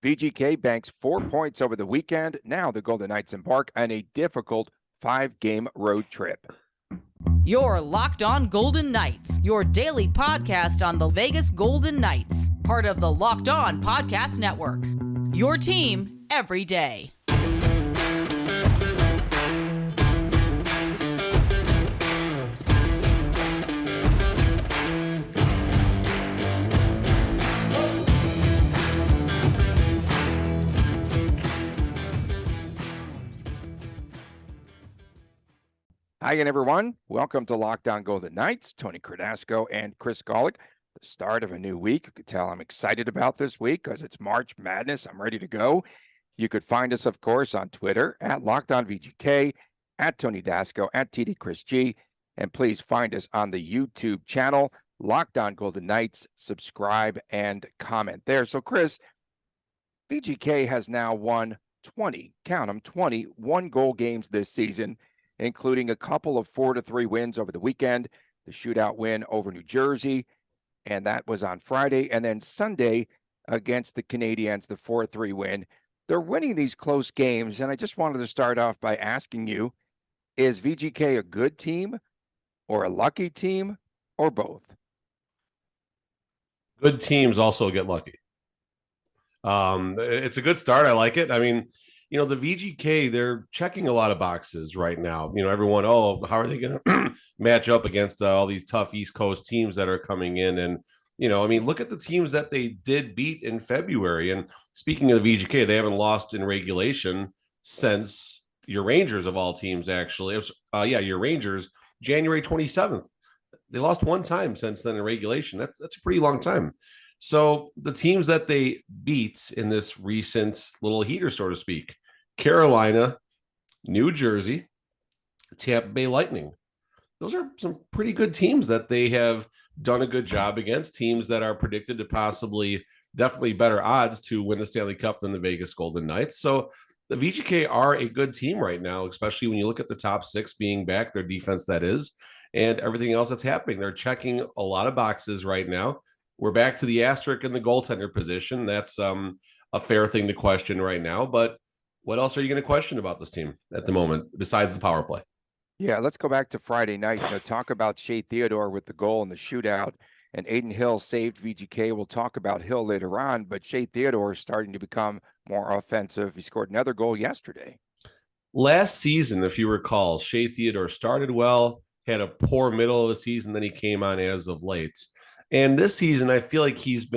VGK banks 4 points over the weekend. Now the Golden Knights embark on a difficult 5-game road trip. You're Locked On Golden Knights, your daily podcast on the Vegas Golden Knights, part of the Locked On Podcast Network. Your team every day. Hi again, everyone. Welcome to Locked On Golden Knights. Tony Cardasco and Chris Golick. The start of a new week. You could tell I'm excited about this week because it's March Madness. I'm ready to go. You could find us, of course, on Twitter at Locked On VGK, at Tony Dasco, at TD Chris G. And please find us on the YouTube channel, Locked On Golden Knights. Subscribe and comment there. So, Chris, VGK has now won 20, count them, 20 one-goal games this season, including a couple of 4-3 wins over the weekend, the shootout win over New Jersey, and that was on Friday, and then Sunday against the Canadiens, the 4-3 win. They're winning these close games, and I just wanted to start off by asking you, is VGK a good team or a lucky team or both? Good teams also get lucky. It's a good start. I like it. I mean, you know, the VGK, they're checking a lot of boxes right now. You know, everyone, how are they going to match up against all these tough East Coast teams that are coming in? And, you know, I mean, look at the teams that they did beat in February. And speaking of the VGK, they haven't lost in regulation since your Rangers of all teams, actually. Your Rangers, January 27th. They lost one time since then in regulation. That's a pretty long time. So the teams that they beat in this recent little heater, so to speak, Carolina, New Jersey, Tampa Bay Lightning. Those are some pretty good teams that they have done a good job against, teams that are predicted to definitely better odds to win the Stanley Cup than the Vegas Golden Knights. So the VGK are a good team right now, especially when you look at the top six being back, their defense that is, and everything else that's happening. They're checking a lot of boxes right now. We're back to the asterisk in the goaltender position. That's a fair thing to question right now. But what else are you going to question about this team at the moment besides the power play? Yeah, let's go back to Friday night. Talk about Shea Theodore with the goal in the shootout, and Adin Hill saved VGK. We'll talk about Hill later on, but Shea Theodore is starting to become more offensive. He scored another goal yesterday. Last season, if you recall, Shea Theodore started well, had a poor middle of the season, then he came on as of late. And this season, I feel like he's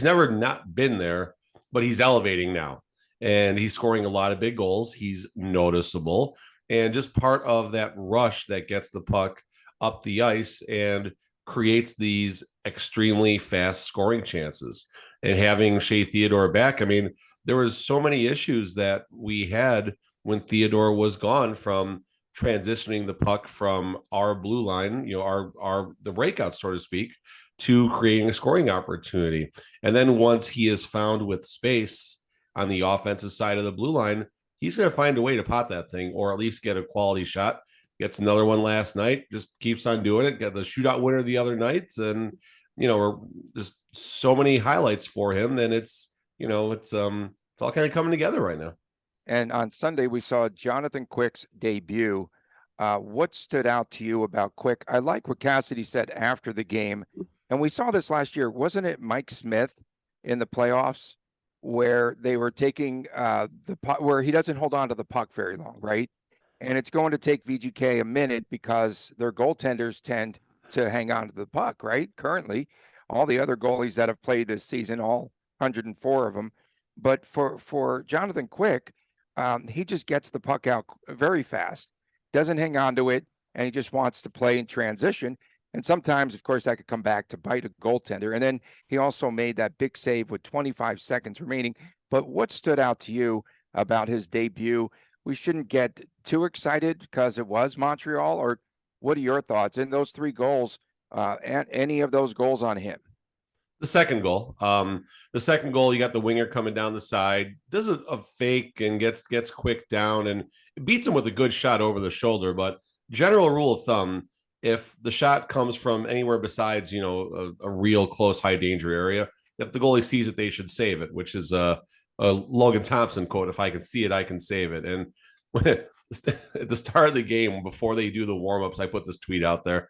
never not been there, but he's elevating now. And he's scoring a lot of big goals. He's noticeable. And just part of that rush that gets the puck up the ice and creates these extremely fast scoring chances. And having Shea Theodore back, I mean, there was so many issues that we had when Theodore was gone, from transitioning the puck from our blue line, you know, the breakout, so to speak, to creating a scoring opportunity. And then once he is found with space on the offensive side of the blue line, he's going to find a way to pot that thing, or at least get a quality shot. Gets another one last night, just keeps on doing it. Got the shootout winner the other nights. And, you know, there's so many highlights for him. And it's all kind of coming together right now. And on Sunday, we saw Jonathan Quick's debut. What stood out to you about Quick? I like what Cassidy said after the game. And we saw this last year. Wasn't it Mike Smith in the playoffs where they were taking the puck, where he doesn't hold on to the puck very long, right? And it's going to take VGK a minute because their goaltenders tend to hang on to the puck, right? Currently, all the other goalies that have played this season, all 104 of them. But for Jonathan Quick, he just gets the puck out very fast, doesn't hang on to it, and he just wants to play in transition. And sometimes, of course, that could come back to bite a goaltender. And then he also made that big save with 25 seconds remaining. But what stood out to you about his debut? We shouldn't get too excited because it was Montreal, or what are your thoughts? And those 3 goals, and any of those goals on him? The second goal, you got the winger coming down the side, does a fake and gets Quick down and beats him with a good shot over the shoulder. But general rule of thumb, if the shot comes from anywhere besides, you know, a real close high danger area, if the goalie sees it, they should save it, which is Logan Thompson quote, if I can see it, I can save it. And at the start of the game, before they do the warm-ups, I put this tweet out there.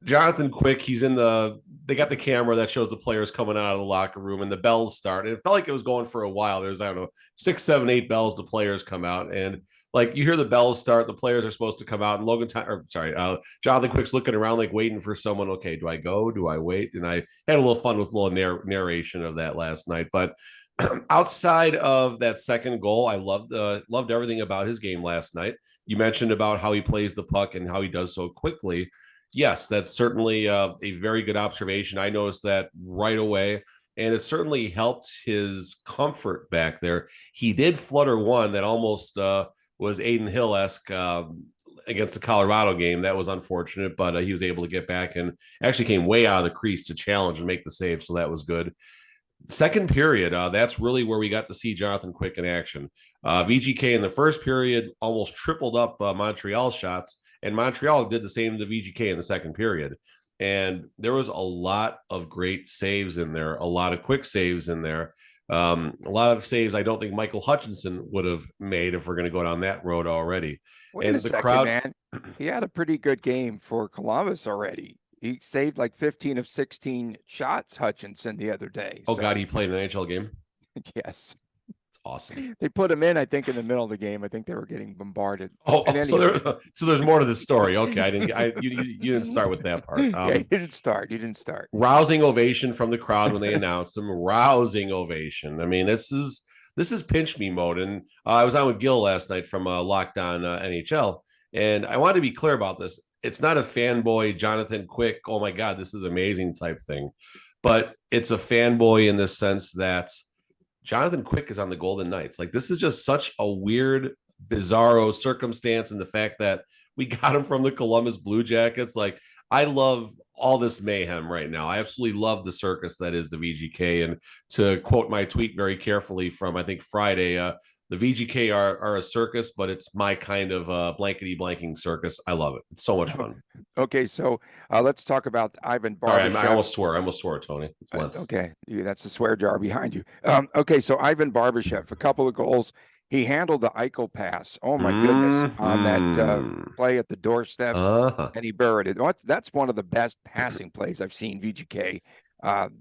Jonathan Quick, they got the camera that shows the players coming out of the locker room, and the bells start. And it felt like it was going for a while. There's, I don't know, 6, 7, 8 bells, the players come out. And like you hear the bells start, the players are supposed to come out. And Jonathan Quick's looking around, like waiting for someone. Okay, do I go? Do I wait? And I had a little fun with a little narration of that last night. But outside of that second goal, I loved everything about his game last night. You mentioned about how he plays the puck and how he does so quickly. Yes, that's certainly a very good observation. I noticed that right away, and it certainly helped his comfort back there. He did flutter one that almost was Adin Hill-esque against the Colorado game. That was unfortunate, but he was able to get back and actually came way out of the crease to challenge and make the save, so that was good. Second period, that's really where we got to see Jonathan Quick in action. VGK in the first period almost tripled up Montreal shots, and Montreal did the same to VGK in the second period. And there was a lot of great saves in there, a lot of quick saves in there, a lot of saves I don't think Michael Hutchinson would have made if we're going to go down that road already. Wait a second, man. He had a pretty good game for Columbus already. He saved like 15 of 16 shots, Hutchinson, the other day. Oh, God, he played an NHL game? Yes. It's awesome. They put him in, I think, in the middle of the game. I think they were getting bombarded. So there's more to the story. Okay, you didn't start with that part. Yeah, you didn't start. Rousing ovation from the crowd when they announced him. Rousing ovation. I mean, this is pinch me mode. And I was on with Gil last night from Locked On NHL, and I wanted to be clear about this. It's not a fanboy Jonathan Quick, oh my God, this is amazing type thing. But it's a fanboy in the sense that Jonathan Quick is on the Golden Knights. Like, this is just such a weird, bizarro circumstance. And the fact that we got him from the Columbus Blue Jackets. Like, I love all this mayhem right now. I absolutely love the circus that is the VGK. And to quote my tweet very carefully from, I think, Friday, the VGK are a circus, but it's my kind of blankety blanking circus. I love it. It's so much fun. Okay, so let's talk about Ivan Barbashev. I almost swore, Tony. It's Lentz. Okay, that's the swear jar behind you. Okay, so Ivan Barbashev, a couple of goals. He handled the Eichel pass. Oh my goodness, on that play at the doorstep, and he buried it. That's one of the best passing plays I've seen VGK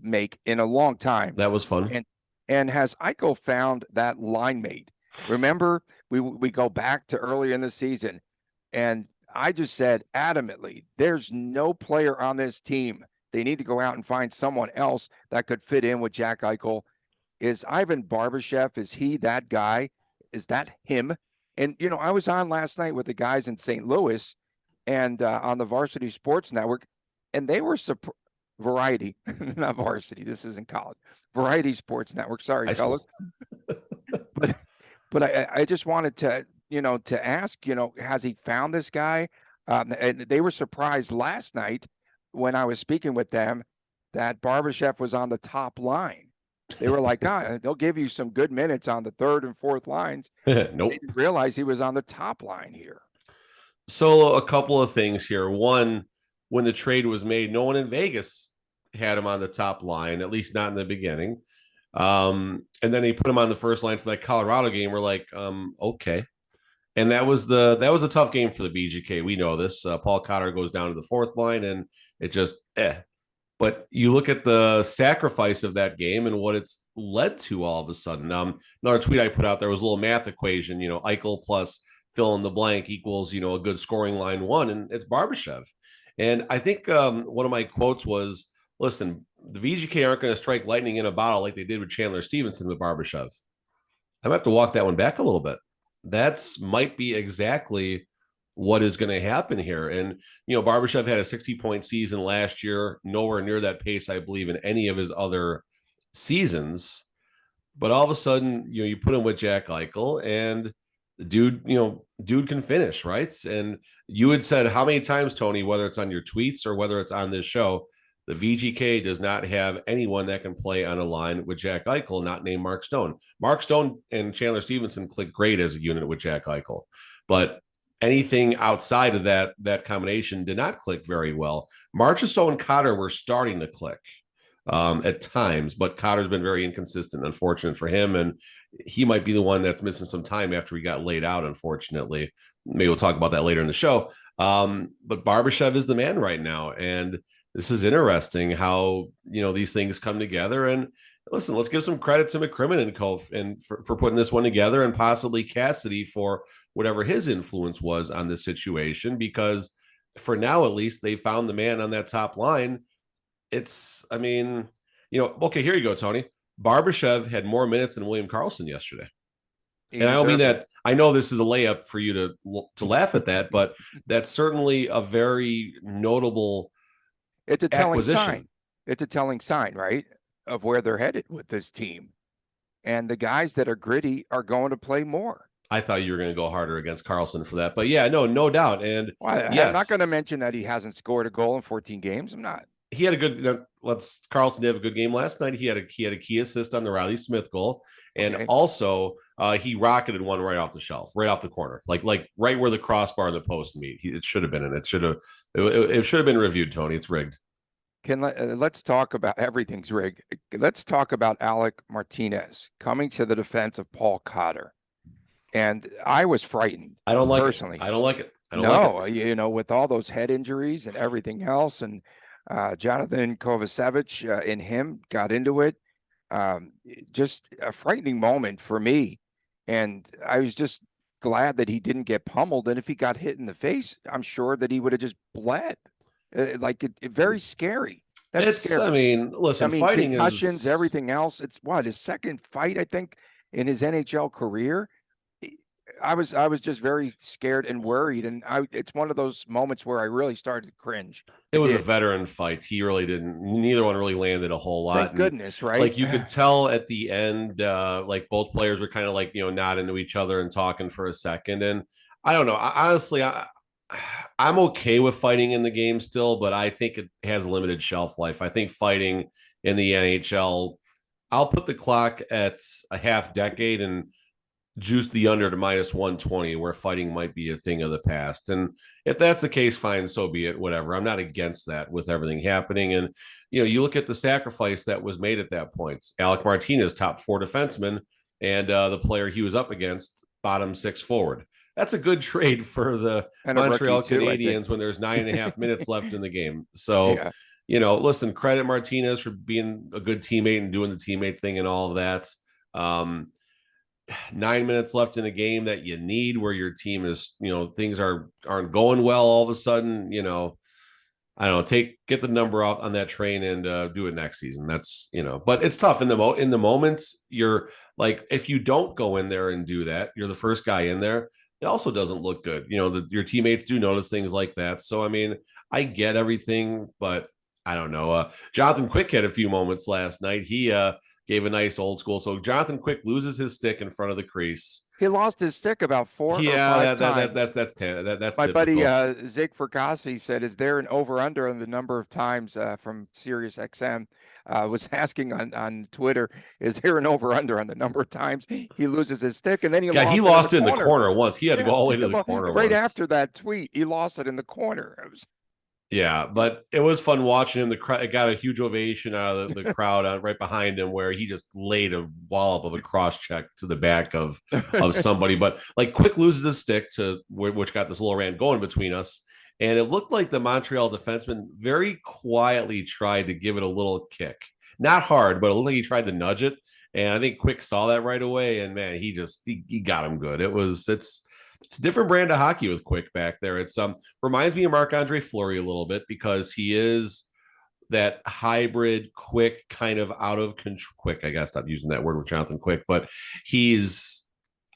make in a long time. That was fun. And has Eichel found that line mate? Remember, we go back to earlier in the season, and I just said adamantly, there's no player on this team. They need to go out and find someone else that could fit in with Jack Eichel. Is Ivan Barbashev, is he that guy? Is that him? And, I was on last night with the guys in St. Louis and on the Varsity Sports Network, and they were Variety, not Varsity. This isn't college. Variety Sports Network. Sorry, fellas. But I just wanted to, to ask, has he found this guy? And they were surprised last night when I was speaking with them that Barbashev was on the top line. They were like, they'll give you some good minutes on the third and fourth lines. Nope. They didn't realize he was on the top line here. So a couple of things here. One, when the trade was made, no one in Vegas had him on the top line, at least not in the beginning. And then they put him on the first line for that Colorado game. We're like, okay. And that was a tough game for the BGK. We know this. Paul Cotter goes down to the fourth line, and it just But you look at the sacrifice of that game and what it's led to all of a sudden. Another tweet I put out there was a little math equation. Eichel plus fill in the blank equals a good scoring line one, and it's Barbashev. And I think one of my quotes was, listen, the VGK aren't going to strike lightning in a bottle like they did with Chandler Stevenson with Barbashev. I might have to walk that one back a little bit. That's might be exactly what is going to happen here. And, Barbashev had a 60-point season last year, nowhere near that pace, I believe, in any of his other seasons. But all of a sudden, you put him with Jack Eichel, and the dude can finish, right? And you had said how many times, Tony, whether it's on your tweets or whether it's on this show, the VGK does not have anyone that can play on a line with Jack Eichel, not named Mark Stone. Mark Stone and Chandler Stevenson click great as a unit with Jack Eichel, but anything outside of that combination did not click very well. Marchessault and Cotter were starting to click. at times, but Cotter's been very inconsistent, unfortunate for him. And he might be the one that's missing some time after he got laid out, unfortunately. Maybe we'll talk about that later in the show. But Barbashev is the man right now. And this is interesting how, these things come together. And listen, let's give some credit to McCrimmon and Co. and for putting this one together, and possibly Cassidy for whatever his influence was on this situation, because for now, at least, they found the man on that top line. Okay, here you go, Tony. Barbashev had more minutes than William Karlsson yesterday. And I don't mean that. I know this is a layup for you to laugh at that, but that's certainly a very notable It's a telling acquisition. sign. It's a telling sign, right, of where they're headed with this team. And the guys that are gritty are going to play more. I thought you were going to go harder against Karlsson for that, but yeah, no doubt. And I'm not going to mention that he hasn't scored a goal in 14 games. I'm not. He had a good. Karlsson did have a good game last night. He had a key assist on the Riley Smith goal, and also he rocketed one right off the shelf, right off the corner, like right where the crossbar and the post meet. It should have been in. It should have been reviewed. Tony, it's rigged. Let's talk about everything's rigged. Let's talk about Alec Martinez coming to the defense of Paul Cotter, and I was frightened. I don't like personally. it. I don't like it. With all those head injuries and everything else, and Jonathan Kovacevic in him got into it. Just a frightening moment for me. And I was just glad that he didn't get pummeled. And if he got hit in the face, I'm sure that he would have just bled. Very scary. That's scary. Fighting concussions, everything else. It's his second fight, I think, in his NHL career. I was just very scared and worried, and it's one of those moments where I really started to cringe. It was a veteran fight. He really didn't. Neither one really landed a whole lot. Thank goodness, right? Like you could tell at the end, both players were kind of nodding to each other and talking for a second. And I don't know. Honestly, I'm okay with fighting in the game still, but I think it has a limited shelf life. I think fighting in the NHL, I'll put the clock at a half decade and juice the under to -120, where fighting might be a thing of the past. And if that's the case, fine, so be it, whatever. I'm not against that with everything happening. And, you look at the sacrifice that was made at that point. Alec Martinez, top 4 defenseman, and the player he was up against, bottom 6 forward. That's a good trade for the Montreal Canadiens when there's 9.5 minutes left in the game. So, listen, credit Martinez for being a good teammate and doing the teammate thing and all of that. 9 minutes left in a game that you need, where your team is, things aren't going well all of a sudden, I don't know, get the number off on that train and do it next season. That's, but it's tough in the moments. You're like, if you don't go in there and do that, you're the first guy in there. It also doesn't look good. Your teammates do notice things like that. So, I get everything, but I don't know. Jonathan Quick had a few moments last night. He gave a nice old school. So Jonathan Quick loses his stick in front of the crease. He lost his stick about 4 or 5 times. That's my typical. Buddy Zig Fracassi said, "Is there an over under on the number of times from Sirius XM?" Was asking on Twitter, "Is there an over under on the number of times he loses his stick?" And then he lost it in the corner once. He had to go all the way to the corner. Right after that tweet, he lost it in the corner. Yeah, but it was fun watching him. It got a huge ovation out of the crowd right behind him, where he just laid a wallop of a cross check to the back of somebody. But Quick loses his stick, which got this little rant going between us. And it looked like the Montreal defenseman very quietly tried to give it a little kick. Not hard, but it looked like he tried to nudge it. And I think Quick saw that right away. And man, he got him good. It's a different brand of hockey with Quick back there. It's reminds me of Marc-Andre Fleury a little bit, because he is that hybrid Quick, kind of out of control. Quick, I gotta stop using that word with Jonathan Quick, but he's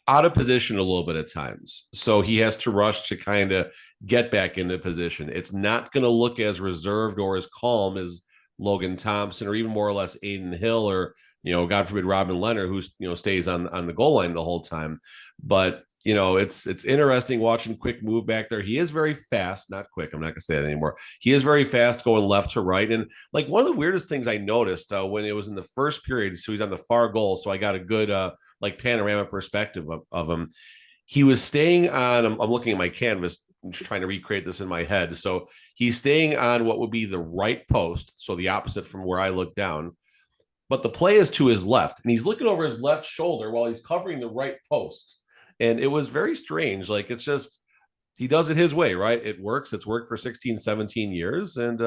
out of position a little bit at times. So he has to rush to kind of get back into position. It's not going to look as reserved or as calm as Logan Thompson, or even more or less Adin Hill, or, God forbid, Robin Leonard, who's, stays on the goal line the whole time. But it's interesting watching Quick move back there. He is very fast, not quick. I'm not going to say that anymore. He is very fast going left to right. And one of the weirdest things I noticed when it was in the first period, so he's on the far goal. So I got a good panorama perspective of him. He was staying on, I'm looking at my canvas, just trying to recreate this in my head. So he's staying on what would be the right post, so the opposite from where I look down. But the play is to his left, and he's looking over his left shoulder while he's covering the right post. And it was very strange. Like, it's just, he does it his way, right? It works. It's worked for 16, 17 years. And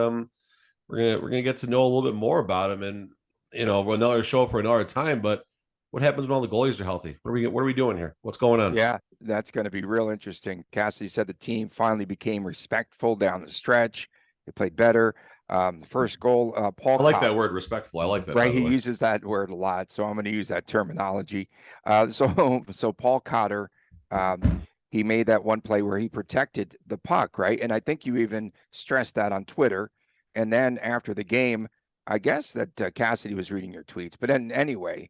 we're gonna get to know a little bit more about him, and another show for another time. But what happens when all the goalies are healthy? What are we doing here? What's going on? Yeah, that's going to be real interesting. Cassidy said the team finally became respectful down the stretch. They played better. The first goal, Paul. I like that word, respectful. I like that. Right, he uses that word a lot, so I'm going to use that terminology. So Paul Cotter, he made that one play where he protected the puck, right? And I think you even stressed that on Twitter. And then after the game, I guess that Cassidy was reading your tweets, but anyway,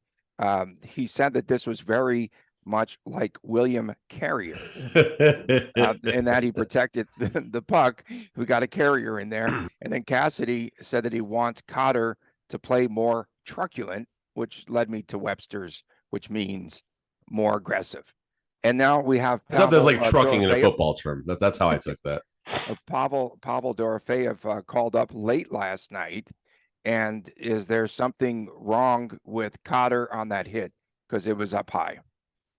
he said that this was very much like William Carrier, and that he protected the puck. We got a Carrier in there. And then Cassidy said that he wants Cotter to play more truculent, which led me to Webster's, which means more aggressive. And now we have I thought that was like trucking in a football term. That's how I took that. Pavel Dorofeyev called up late last night. And is there something wrong with Cotter on that hit? Because it was up high.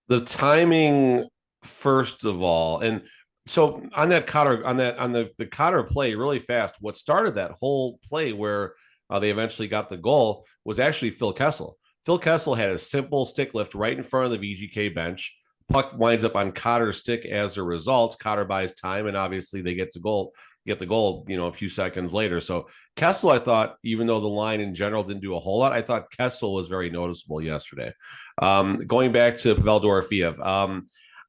The timing, first of all, and so on that Cotter, on the Cotter play, really fast. What started that whole play where they eventually got the goal was actually Phil Kessel. Phil Kessel had a simple stick lift right in front of the VGK bench. Puck winds up on Cotter's stick as a result. Cotter buys time, and obviously they get the goal, a few seconds later. So Kessel, I thought, even though the line in general didn't do a whole lot, I thought Kessel was very noticeable yesterday. Going back to Pavel Dorofeyev,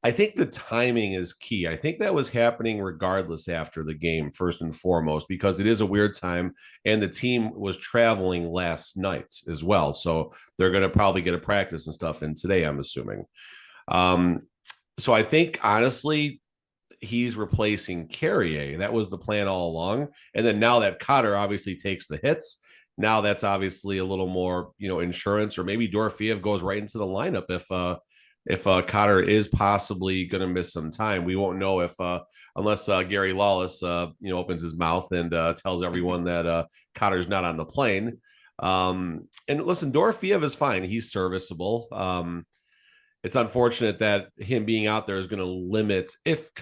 I think the timing is key. I think that was happening regardless after the game, first and foremost, because it is a weird time, and the team was traveling last night as well. So they're going to probably get a practice and stuff in today, I'm assuming. So I think, honestly, he's replacing Carrier. That was the plan all along. And then now that Cotter obviously takes the hits, now that's obviously a little more, insurance, or maybe Dorofeyev goes right into the lineup if Cotter is possibly going to miss some time. We won't know unless Gary Lawless, opens his mouth and tells everyone that Cotter's not on the plane. And listen, Dorofeyev is fine. He's serviceable. It's unfortunate that him being out there is going to limit, if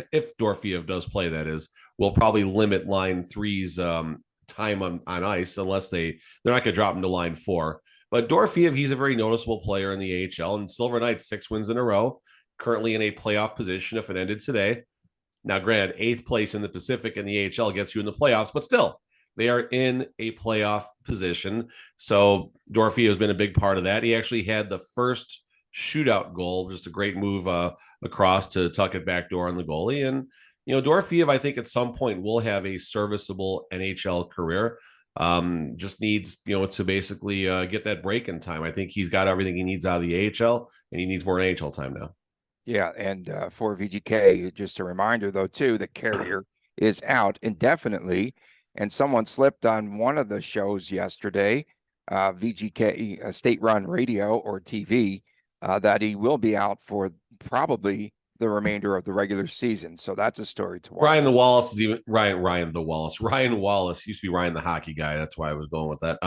Dorofeyev does play, that is, will probably limit line 3's time on ice, unless they're not going to drop him to line 4. But Dorofeyev, he's a very noticeable player in the AHL, and Silver Knights 6 wins in a row, currently in a playoff position if it ended today. Now, granted, 8th place in the Pacific in the AHL gets you in the playoffs, but still, they are in a playoff position. So Dorofeyev has been a big part of that. He actually had the first shootout goal, just a great move across to tuck it back door on the goalie. And Dorofeyev, I think at some point will have a serviceable NHL career. Just needs to basically get that break in time. I think he's got everything he needs out of the AHL, and he needs more NHL time now. Yeah, and for VGK, just a reminder though too, the Carrier is out indefinitely, and someone slipped on one of the shows yesterday, VGK state-run radio or TV, that he will be out for probably the remainder of the regular season. So that's a story to watch. Ryan Wallace used to be Ryan the hockey guy. That's why I was going with that.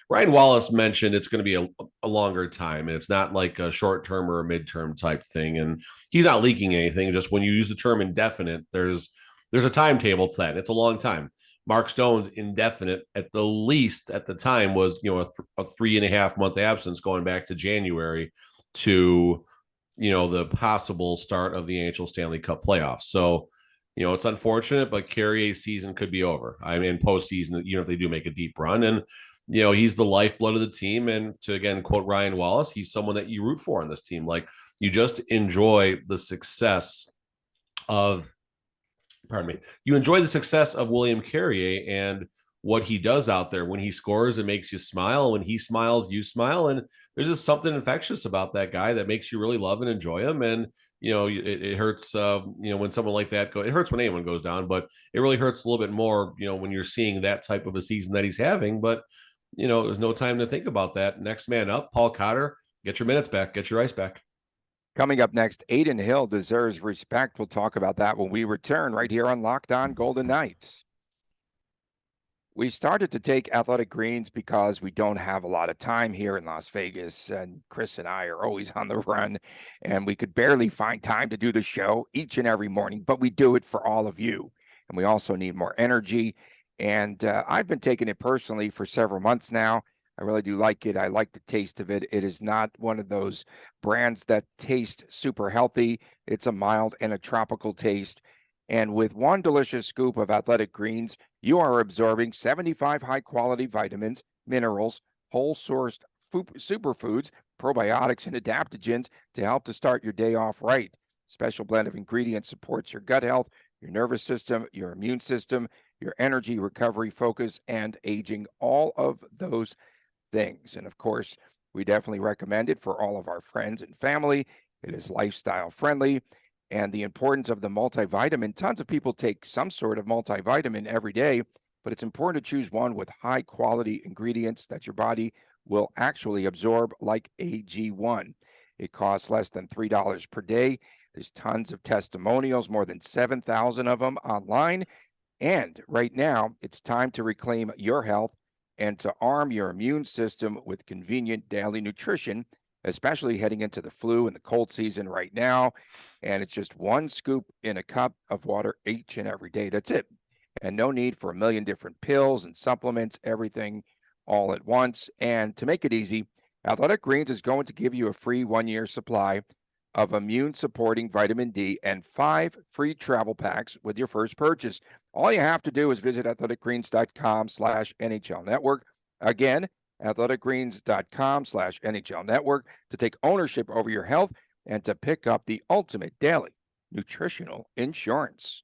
Ryan Wallace mentioned it's going to be a longer time, and it's not like a short-term or a mid-term type thing. And he's not leaking anything. Just when you use the term indefinite, there's a timetable to that. It's a long time. Mark Stone's indefinite, at the least at the time, was a 3.5 month absence going back to January to the possible start of the NHL Stanley Cup playoffs. So it's unfortunate, but Carrier's season could be over. I mean, postseason, if they do make a deep run, and he's the lifeblood of the team. And to again quote Ryan Wallace, he's someone that you root for on this team. Like, you just enjoy the success of William Carrier and what he does out there. When he scores, it makes you smile. When he smiles, you smile. And there's just something infectious about that guy that makes you really love and enjoy him. And, it hurts, when someone like that it hurts when anyone goes down, but it really hurts a little bit more, when you're seeing that type of a season that he's having. But, there's no time to think about that. Next man up, Paul Cotter, get your minutes back, get your ice back. Coming up next, Adin Hill deserves respect. We'll talk about that when we return right here on Locked On Golden Knights. We started to take athletic greens because we don't have a lot of time here in Las Vegas, and Chris and I are always on the run, and we could barely find time to do the show each and every morning, but we do it for all of you. And we also need more energy. And I've been taking it personally for several months now. I really do like it. I like the taste of it. It is not one of those brands that taste super healthy. It's a mild and a tropical taste. And with one delicious scoop of athletic greens, you are absorbing 75 high-quality vitamins, minerals, whole-sourced superfoods, probiotics, and adaptogens to help to start your day off right. Special blend of ingredients supports your gut health, your nervous system, your immune system, your energy, recovery, focus, and aging, all of those things. And of course, we definitely recommend it for all of our friends and family. It is lifestyle friendly. And the importance of the multivitamin, tons of people take some sort of multivitamin every day, but it's important to choose one with high quality ingredients that your body will actually absorb, like AG1. It costs less than $3 per day. There's tons of testimonials, more than 7,000 of them online. And right now, it's time to reclaim your health and to arm your immune system with convenient daily nutrition, especially heading into the flu and the cold season right now. And it's just one scoop in a cup of water each and every day. That's it. And no need for a million different pills and supplements, everything all at once. And to make it easy, Athletic Greens is going to give you a free 1-year supply of immune supporting vitamin D and 5 free travel packs with your first purchase. All you have to do is visit athleticgreens.com/NHL Network. Again, athleticgreens.com/NHL Network to take ownership over your health and to pick up the ultimate daily nutritional insurance.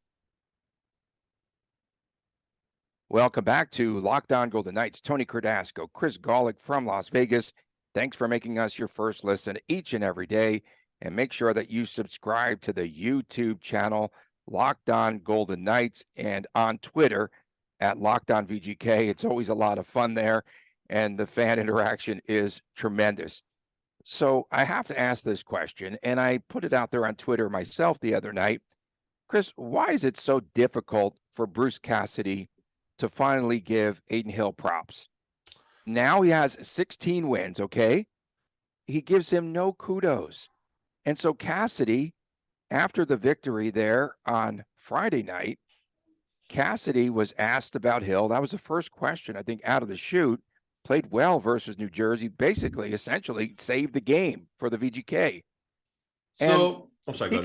Welcome back to Locked On Golden Knights. Tony Cardasco, Chris Golick from Las Vegas. Thanks for making us your first listen each and every day. And make sure that you subscribe to the YouTube channel, Locked On Golden Knights, and on Twitter at Locked On VGK. It's always a lot of fun there, and the fan interaction is tremendous. So I have to ask this question, and I put it out there on Twitter myself the other night. Chris, why is it so difficult for Bruce Cassidy to finally give Adin Hill props? Now he has 16 wins, okay? He gives him no kudos. And so Cassidy, after the victory there on Friday night, Cassidy was asked about Hill. That was the first question, I think, out of the chute. Played well versus New Jersey, basically, essentially saved the game for the VGK. So, I'm sorry, he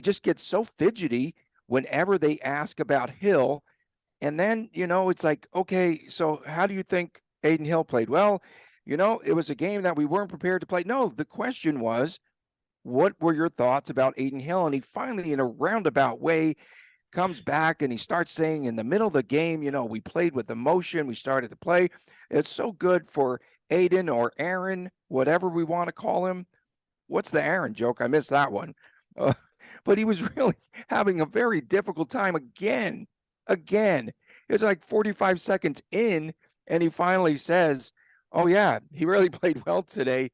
just gets so fidgety whenever they ask about Hill. And then, it's like, okay, so how do you think Adin Hill played? Well, it was a game that we weren't prepared to play. No, the question was, what were your thoughts about Adin Hill? And he finally, in a roundabout way, comes back and he starts saying in the middle of the game, we played with emotion. We started to play. It's so good for Adin or Aaron, whatever we want to call him. What's the Aaron joke? I missed that one. But he was really having a very difficult time again. It's like 45 seconds in, and he finally says, oh, yeah, he really played well today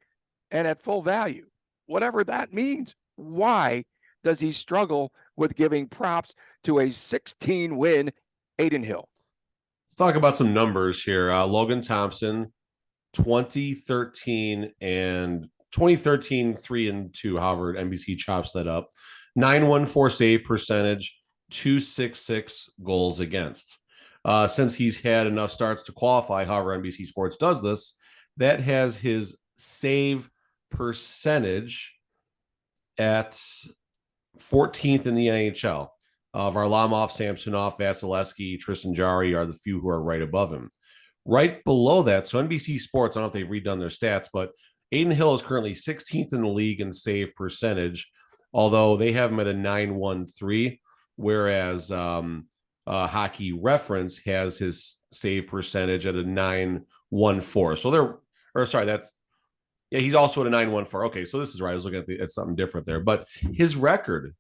and at full value. Whatever that means. Why does he struggle with giving props to a 16-win Adin Hill? Let's talk about some numbers here. Logan Thompson, 2013 and 3-2, however NBC chops that up. 914 save percentage, 266 goals against. Since he's had enough starts to qualify, however NBC Sports does this, that has his save percentage at 14th in the NHL. Varlamov, Samsonov, Vasilevsky, Tristan Jarry are the few who are right above him. Right below that, so NBC Sports, I don't know if they've redone their stats, but Adin Hill is currently 16th in the league in save percentage, although they have him at a 913, whereas Hockey Reference has his save percentage at a 914. He's also at a 914. Okay, so this is right. I was looking at something different there. But his record,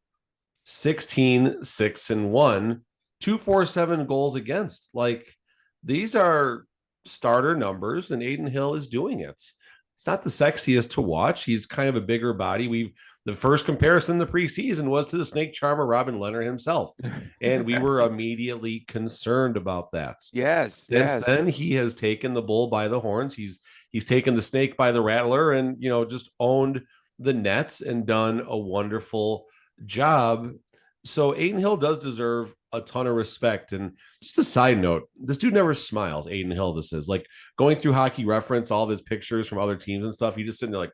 16-6-1, 247 goals against. Like, these are starter numbers, and Adin Hill is doing it. it's not the sexiest to watch. He's kind of a bigger body. The first comparison in the preseason was to the snake charmer Robin Leonard himself, and we were immediately concerned about that. Yes, Since yes. then, he has taken the bull by the horns. He's taken the snake by the rattler, and just owned the nets and done a wonderful job. So Adin Hill does deserve a ton of respect. And just a side note, this dude never smiles. Adin Hill, this is like going through Hockey Reference, all of his pictures from other teams and stuff. He just sitting there like,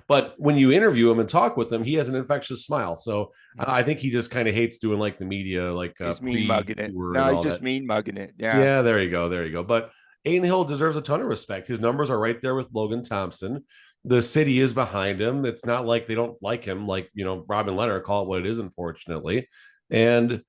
but when you interview him and talk with him, he has an infectious smile. So I think he just kind of hates doing like the media, like he's mean mugging it. No, he's just mean mugging it. Yeah. Yeah, there you go. But Adin Hill deserves a ton of respect. His numbers are right there with Logan Thompson. The city is behind him. It's not like they don't like him, like, Robin Leonard, call it what it is, unfortunately. And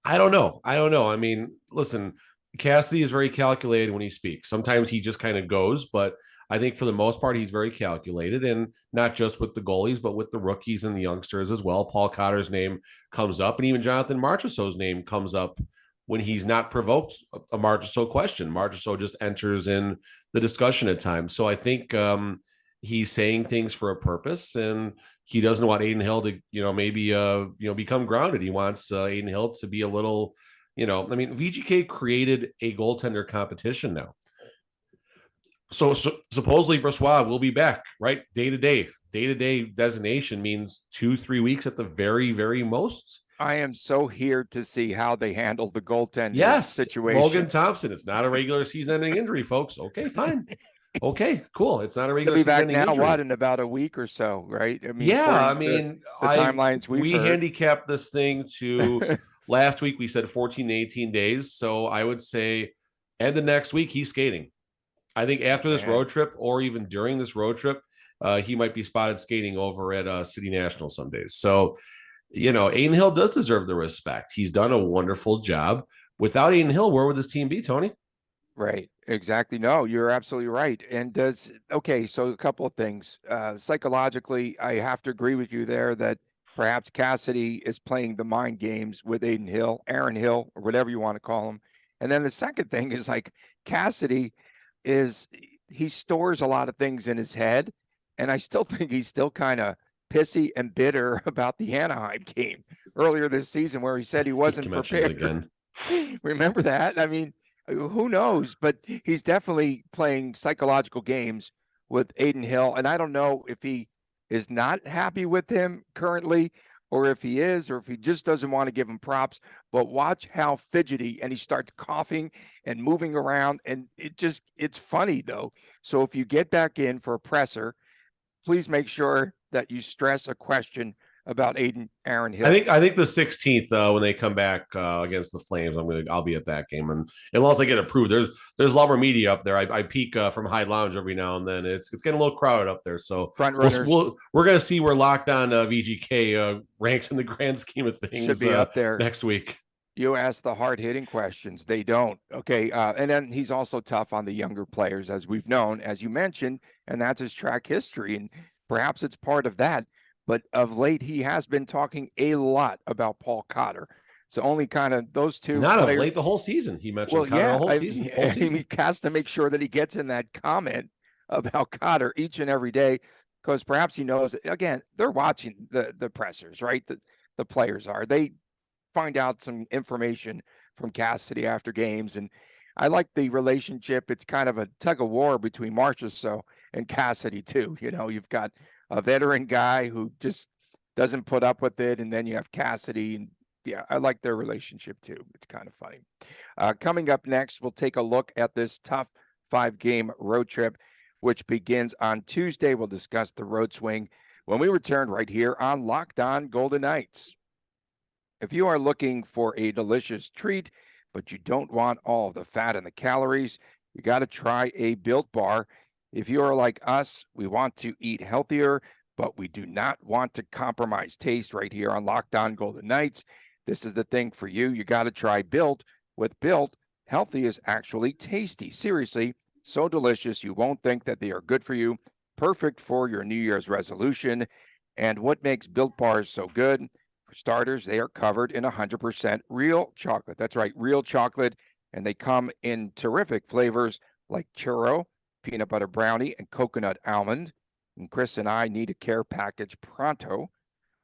I don't know. I mean, listen, Cassidy is very calculated when he speaks. Sometimes he just kind of goes, but I think for the most part, he's very calculated, and not just with the goalies, but with the rookies and the youngsters as well. Paul Cotter's name comes up, and even Jonathan Marchessault's name comes up when he's not provoked a Marchessault question. Marchessault just enters in the discussion at times. So I think he's saying things for a purpose, and he doesn't want Adin Hill to, maybe, become grounded. He wants Adin Hill to be a little, VGK created a goaltender competition now. So supposedly Brossoit will be back, right? Day-to-day designation means 2-3 weeks at the very, very most. I am so here to see how they handle the goaltender situation. Logan Thompson. It's not a regular season-ending injury, folks. Okay, fine. Okay, cool. It's not a regular season-ending injury. He'll be back now, what, in about a week or so, right? I mean, the timelines we handicapped this thing to last week. We said 14 to 18 days. So I would say end of next week, he's skating. I think after this road trip, or even during this road trip, he might be spotted skating over at City National some days. So, Adin Hill does deserve the respect. He's done a wonderful job. Without Adin Hill, where would this team be, Tony? Right. Exactly. No, you're absolutely right. And so a couple of things. Psychologically, I have to agree with you there that perhaps Cassidy is playing the mind games with Adin Hill, Aaron Hill, or whatever you want to call him. And then the second thing is, like, Cassidy he stores a lot of things in his head, and I still think he's still kind of pissy and bitter about the Anaheim game earlier this season, where he said he wasn't prepared. Again. Remember that? I mean, who knows? But he's definitely playing psychological games with Adin Hill, and I don't know if he is not happy with him currently, or if he is, or if he just doesn't want to give him props. But watch how fidgety, and he starts coughing and moving around, and it's funny though. So if you get back in for a presser, please make sure that you stress a question about Aaron Hill. I think the 16th when they come back against the Flames, I'll be at that game, and unless I get approved, there's a lot more media up there. I peek from High Lounge every now and then. It's getting a little crowded up there, so we're gonna see where Locked On VGK ranks in the grand scheme of things. Should be up there next week. You ask the hard-hitting questions. They don't. Okay, and then he's also tough on the younger players, as we've known, as you mentioned, and that's his track history, and perhaps it's part of that. But of late, he has been talking a lot about Paul Cotter. So only kind of those two. Not players. Of late, the whole season. He mentioned Cotter the whole season. He has to make sure that he gets in that comment about Cotter each and every day, because perhaps he knows, again, they're watching the pressers, right? The players are. They find out some information from Cassidy after games. And I like the relationship. It's kind of a tug of war between Marchessault and Cassidy, too. You've got a veteran guy who just doesn't put up with it, and then you have Cassidy, and yeah, I like their relationship too. It's kind of funny. Coming up next, we'll take a look at this tough 5-game road trip, which begins on Tuesday. We'll discuss the road swing when we return right here on Locked On Golden Knights. If you are looking for a delicious treat, but you don't want all the fat and the calories, you got to try a Built Bar. If you are like us, we want to eat healthier, but we do not want to compromise taste right here on Locked On Golden Knights. This is the thing for you. You got to try Built. With Built, healthy is actually tasty. Seriously, so delicious you won't think that they are good for you. Perfect for your New Year's resolution. And what makes Built Bars so good? For starters, they are covered in 100% real chocolate. That's right, real chocolate. And they come in terrific flavors like churro, peanut butter brownie and coconut almond. And Chris and I need a care package pronto.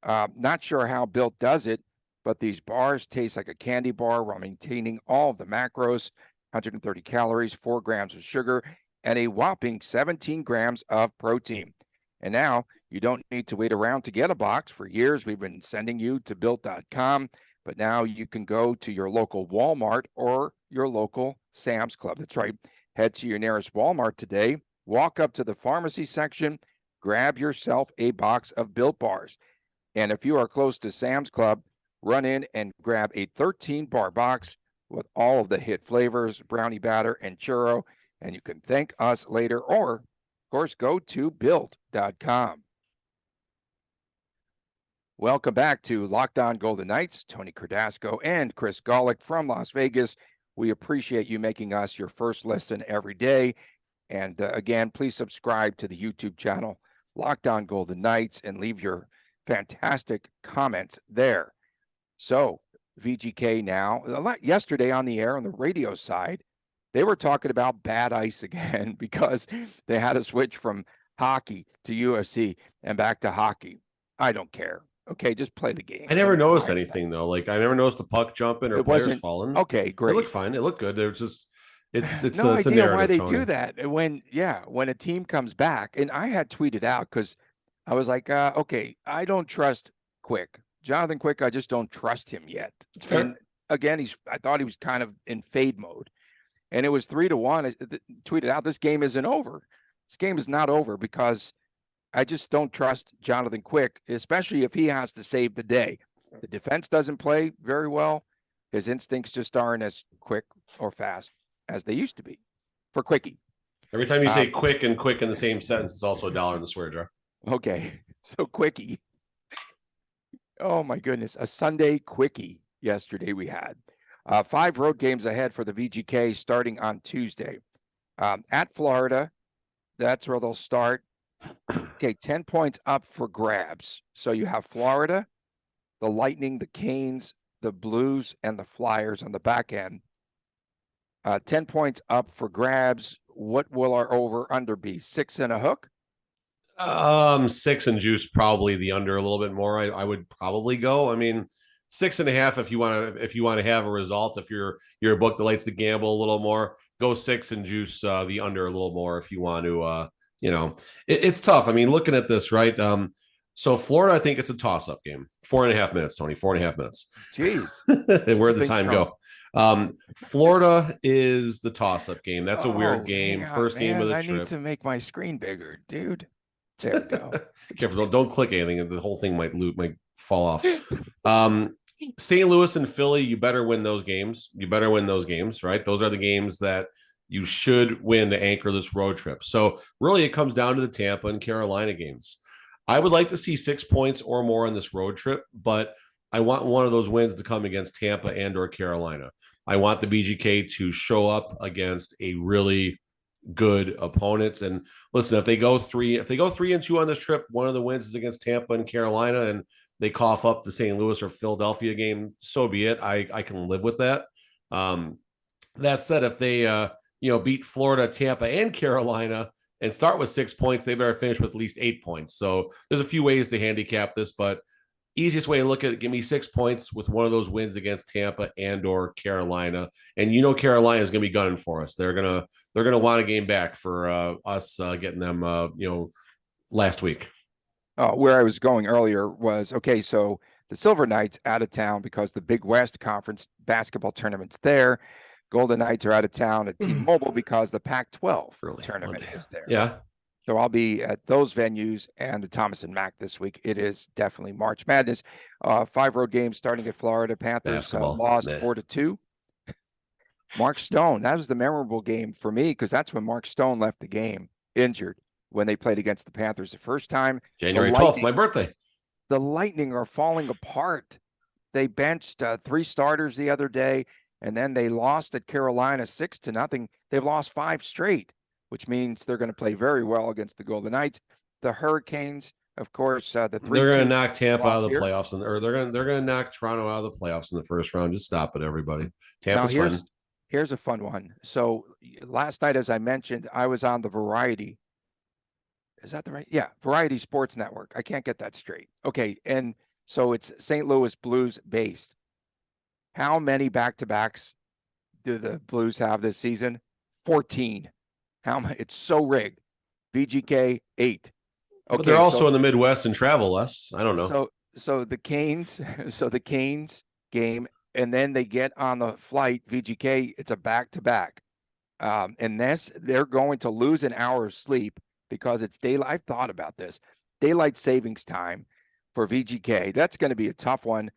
Not sure how Built does it, but these bars taste like a candy bar while maintaining all of the macros, 130 calories, 4 grams of sugar, and a whopping 17 grams of protein. And now you don't need to wait around to get a box. For years, we've been sending you to Built.com, but now you can go to your local Walmart or your local Sam's Club. That's right. Head to your nearest Walmart today, walk up to the pharmacy section, grab yourself a box of Built bars. And if you are close to Sam's Club, run in and grab a 13-bar box with all of the hit flavors, brownie batter and churro, and you can thank us later, or, of course, go to Built.com. Welcome back to Locked On Golden Knights. Tony Cardasco and Chris Golick from Las Vegas. We appreciate you making us your first listen every day. And again, please subscribe to the YouTube channel, Locked On Golden Knights, and leave your fantastic comments there. So, VGK now, yesterday on the air on the radio side, they were talking about bad ice again because they had to switch from hockey to UFC and back to hockey. I don't care. Okay, just play the game. I never noticed anything though. Like I never noticed the puck jumping or players falling. Okay, great. It looked fine. It looked good. It was just it's no it's idea a why they Tony. do that when a team comes back. And I had tweeted out because I was like, okay, I don't trust Quick. Jonathan Quick, I just don't trust him yet. It's fair. And again, I thought he was kind of in fade mode. And it was 3-1. I tweeted out, this game isn't over. This game is not over because I just don't trust Jonathan Quick, especially if he has to save the day. The defense doesn't play very well. His instincts just aren't as quick or fast as they used to be for Quickie. Every time you say quick and quick in the same sentence, it's also $1 in the swear jar. Okay, so Quickie. Oh, my goodness. A Sunday Quickie yesterday we had. 5 road games ahead for the VGK starting on Tuesday. At Florida, that's where they'll start. Okay, 10 points up for grabs. So you have Florida, the Lightning, the Canes, the Blues, and the Flyers on the back end. 10 points up for grabs. What will our over-under be? 6 and a hook? 6 and juice, probably the under a little bit more. I would probably go. I mean, 6.5 if you want to have a result. If you're a book that likes to gamble a little more, go 6 and juice the under a little more if you want to. It's tough. I mean, looking at this, right? So Florida, I think it's a toss-up game. 4.5 minutes, Tony. 4.5 minutes. Jeez. And where'd the time go? Florida is the toss-up game. That's a weird game. First game of the trip. I need to make my screen bigger, dude. There we go. Careful, don't click anything. The whole thing might fall off. St. Louis and Philly, you better win those games. Right? Those are the games that you should win to anchor this road trip. So really it comes down to the Tampa and Carolina games. I would like to see 6 points or more on this road trip, but I want one of those wins to come against Tampa and or Carolina. I want the VGK to show up against a really good opponents. And listen, if they go 3-2 on this trip, one of the wins is against Tampa and Carolina, and they cough up the St. Louis or Philadelphia game, so be it. I can live with that. That said, if they beat Florida, Tampa, and Carolina and start with 6 points, they better finish with at least 8 points. So there's a few ways to handicap this, but easiest way to look at it, give me 6 points with one of those wins against Tampa and or Carolina. And Carolina is going to be gunning for us. They're going to want a game back for us getting them last week. Where I was going earlier was, okay, so the Silver Knights out of town because the Big West Conference basketball tournament's there. Golden Knights are out of town at T-Mobile because the Pac-12 tournament is there. Yeah. So I'll be at those venues and the Thomas and Mack this week. It is definitely March Madness. 5 road games starting at Florida. Panthers lost 4-2. Mark Stone, that was the memorable game for me because that's when Mark Stone left the game injured when they played against the Panthers the first time. January 12th, my birthday. The Lightning are falling apart. They benched 3 starters the other day, and then they lost at Carolina 6-0. They've lost 5 straight, which means they're going to play very well against the Golden Knights. The Hurricanes, of course, they're going to knock Tampa out of the playoffs, or they're going to knock Toronto out of the playoffs in the first round. Just stop it, everybody. Tampa's fun. Here's a fun one. So last night, as I mentioned, I was on the Variety. Is that the right? Yeah, Variety Sports Network. I can't get that straight. Okay, and so it's St. Louis Blues based. How many back-to-backs do the Blues have this season? 14. How much? It's so rigged. VGK 8. Okay, But they're also in the Midwest and travel less. I don't know. So the Canes, so the Canes game, and then they get on the flight. VGK, it's a back-to-back. And they're going to lose an hour of sleep because it's daylight. I've thought about this. Daylight savings time for VGK. That's going to be a tough one.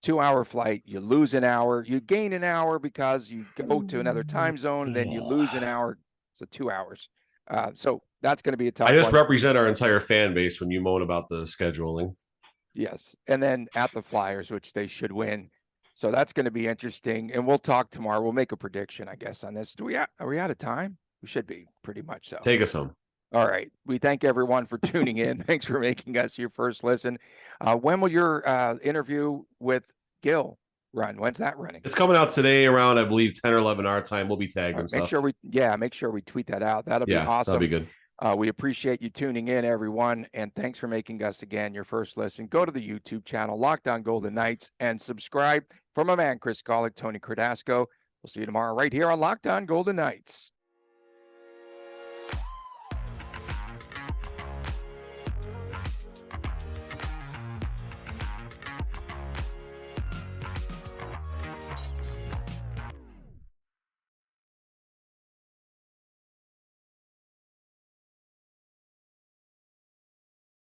2-hour flight, you lose an hour, you gain an hour because you go to another time zone, and then you lose an hour. So 2 hours. So that's going to be a tough I just one. represent our entire fan base when you moan about the scheduling. Yes. And then at the Flyers, which they should win. So that's going to be interesting. And we'll talk tomorrow. We'll make a prediction, I guess, on this. Are we out of time? We should be, pretty much so. Take us home. All right. We thank everyone for tuning in. Thanks for making us your first listen. When will your interview with Gil run? When's that running? It's coming out today around, I believe, 10 or 11 our time. We'll be tagged and stuff. Make sure we tweet that out. That'll be awesome. That'll be good. We appreciate you tuning in, everyone, and thanks for making us again your first listen. Go to the YouTube channel, Locked On Golden Knights, and subscribe. For my man, Chris Golick, Tony Cardasco. We'll see you tomorrow right here on Locked On Golden Knights.